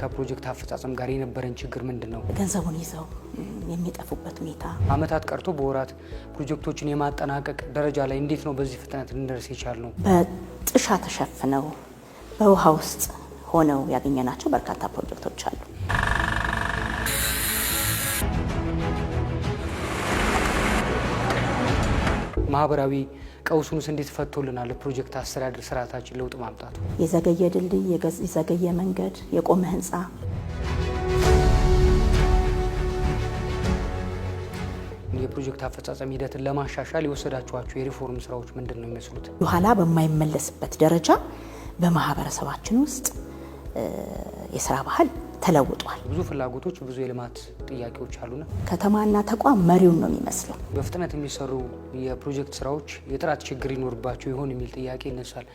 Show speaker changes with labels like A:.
A: ከፕሮጀክት አፈጻጸም ጋር የነበረን ችግር ምንድነው?
B: ገንዘቡን ይዘው የሚጠፉበት ሁኔታ
A: አመታት ቀርቶ በወራት ፕሮጀክቶችን የማጠናቀቅ ደረጃ ላይ እንዴት ነው በዚህ ፍጥነት ልንደርስ የቻልነው?
B: በጥሻ ተሸፍነው በውሃ ውስጥ ሆነው ያገኘናቸው በርካታ ፕሮጀክቶች አሉ።
A: ማህበራዊ ቀውሱንስ እንዴት ፈቶልናል? ፕሮጀክት አስተዳደር ስርዓታችን ለውጥ ማምጣቱ
B: የዘገየ ድልድይ፣ የዘገየ መንገድ፣ የቆመ ህንፃ
A: የፕሮጀክት አፈጻጸም ሂደትን ለማሻሻል የወሰዳችኋቸው የሪፎርም ስራዎች ምንድን ነው የሚመስሉት?
B: በኋላ በማይመለስበት ደረጃ በማህበረሰባችን ውስጥ የስራ ባህል ተለውጧል።
A: ብዙ ፍላጎቶች፣ ብዙ የልማት ጥያቄዎች አሉና
B: ከተማና ተቋም መሪውን ነው የሚመስለው።
A: በፍጥነት የሚሰሩ የፕሮጀክት ስራዎች የጥራት ችግር ይኖርባቸው ይሆን የሚል ጥያቄ ይነሳል።